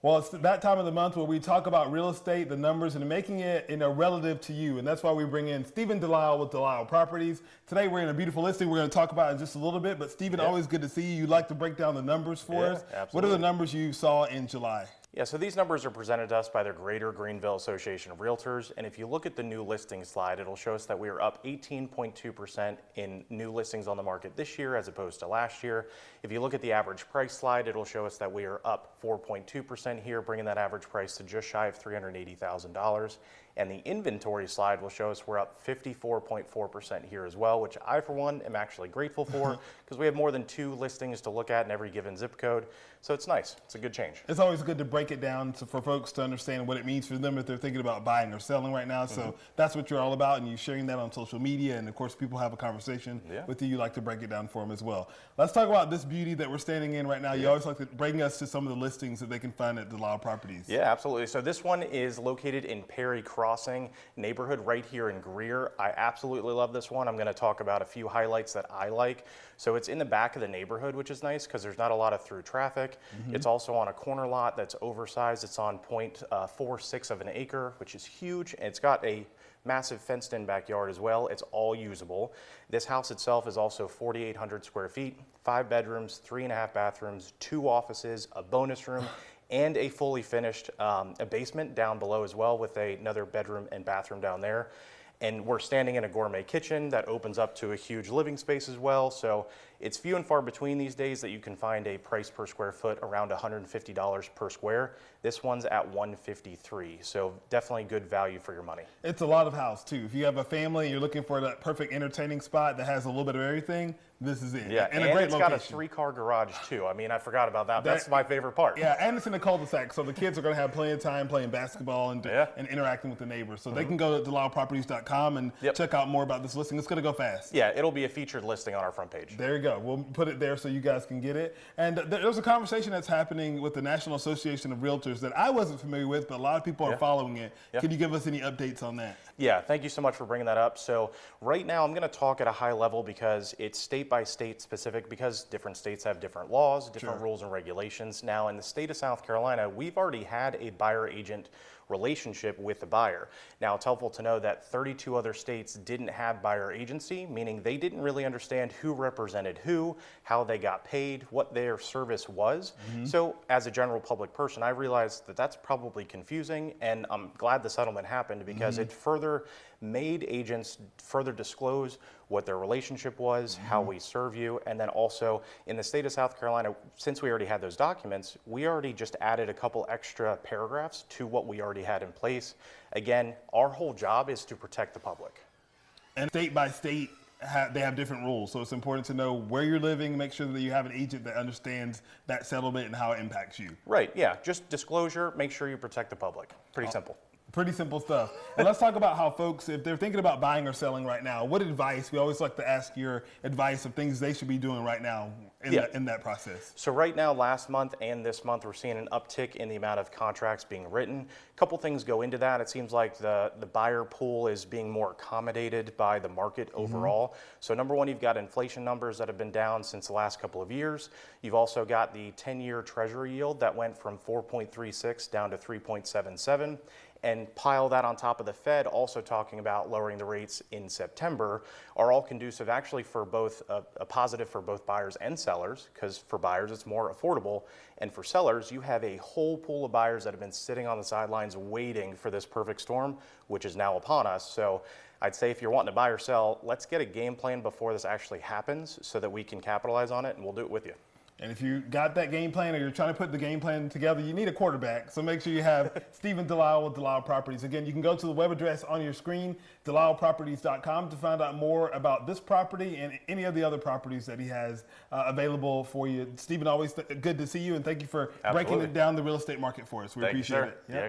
Well, it's that time of the month where we talk about real estate, the numbers, and making it relative to you. And that's why we bring in Stephen DeLisle with DeLisle Properties. Today we're in a beautiful listing we're going to talk about in just a little bit. But Stephen, always good to see you. You like to break down the numbers for us. Absolutely. What are the numbers you saw in July? Yeah, so these numbers are presented to us by the Greater Greenville Association of Realtors, and if you look at the new listing slide, it'll show us that we are up 18.2% in new listings on the market this year as opposed to last year. If you look at the average price slide, it'll show us that we are up 4.2% here, bringing that average price to just shy of $380,000. And the inventory slide will show us we're up 54.4% here as well, which I, for one, am actually grateful for because we have more than 2 listings to look at in every given zip code. So it's nice. It's a good change. It's always good to break it down for folks to understand what it means for them if they're thinking about buying or selling right now. So that's what you're all about, and you're sharing that on social media. And, of course, people have a conversation with you. You like to break it down for them as well. Let's talk about this beauty that we're standing in right now. You always like to bring us to some of the listings that they can find at DeLisle Properties. Yeah, absolutely. So this one is located in Perry Crossing neighborhood right here in Greer. I absolutely love this one. I'm going to talk about a few highlights that I like. So it's in the back of the neighborhood, which is nice because there's not a lot of through traffic. It's also on a corner lot that's oversized. It's on 0.46 of an acre, which is huge. And it's got a massive fenced-in backyard as well. It's all usable. This house itself is also 4,800 square feet, 5 bedrooms, 3.5 bathrooms, 2 offices, a bonus room, and a fully finished a basement down below as well with another bedroom and bathroom down there. And we're standing in a gourmet kitchen that opens up to a huge living space as well. So it's few and far between these days that you can find a price per square foot around $150 per square. This one's at $153. So definitely good value for your money. It's a lot of house too. If you have a family and you're looking for that perfect entertaining spot that has a little bit of everything, this is it. Yeah, and a great it's location. Got a 3-car garage too. I mean, I forgot about that. That's my favorite part. Yeah, and it's in a cul-de-sac, so the kids are going to have plenty of time playing basketball and interacting with the neighbors. So they can go to DeLisleProperties.com and check out more about this listing. It's going to go fast. Yeah, it'll be a featured listing on our front page. There you go. We'll put it there so you guys can get it. And there's a conversation that's happening with the National Association of Realtors that I wasn't familiar with, but a lot of people are following it. Can you give us any updates on that? Yeah, thank you so much for bringing that up. So right now I'm going to talk at a high level because it's state by state specific because different states have different laws, different rules and regulations. Now in the state of South Carolina, we've already had a buyer agent relationship with the buyer. Now it's helpful to know that 32 other states didn't have buyer agency, meaning they didn't really understand who represented who, how they got paid, what their service was. So as a general public person, I realized that that's probably confusing, and I'm glad the settlement happened because it further made agents further disclose what their relationship was, how we serve you, and then also in the state of South Carolina, since we already had those documents, we already just added a couple extra paragraphs to what we already had in place. Again, our whole job is to protect the public. And state by state, they have different rules, so it's important to know where you're living, make sure that you have an agent that understands that settlement and how it impacts you. Right, yeah, just disclosure, make sure you protect the public. Pretty simple. Pretty simple stuff. And let's talk about how folks, if they're thinking about buying or selling right now, what advice, we always like to ask your advice of things they should be doing right now in that process. So right now, last month and this month, we're seeing an uptick in the amount of contracts being written. A couple things go into that. It seems like the buyer pool is being more accommodated by the market overall. So number one, you've got inflation numbers that have been down since the last couple of years. You've also got the 10-year treasury yield that went from 4.36 down to 3.77. And pile that on top of the Fed also talking about lowering the rates in September are all conducive actually for both a positive for both buyers and sellers, because for buyers it's more affordable, and for sellers you have a whole pool of buyers that have been sitting on the sidelines waiting for this perfect storm, which is now upon us. So I'd say if you're wanting to buy or sell, let's get a game plan before this actually happens so that we can capitalize on it, and we'll do it with you. And if you got that game plan or you're trying to put the game plan together, you need a quarterback. So make sure you have Stephen DeLisle with DeLisle Properties. Again, you can go to the web address on your screen, DeLisleProperties.com, to find out more about this property and any of the other properties that he has available for you. Stephen, always good to see you, and thank you for breaking it down the real estate market for us. We appreciate it. Yeah.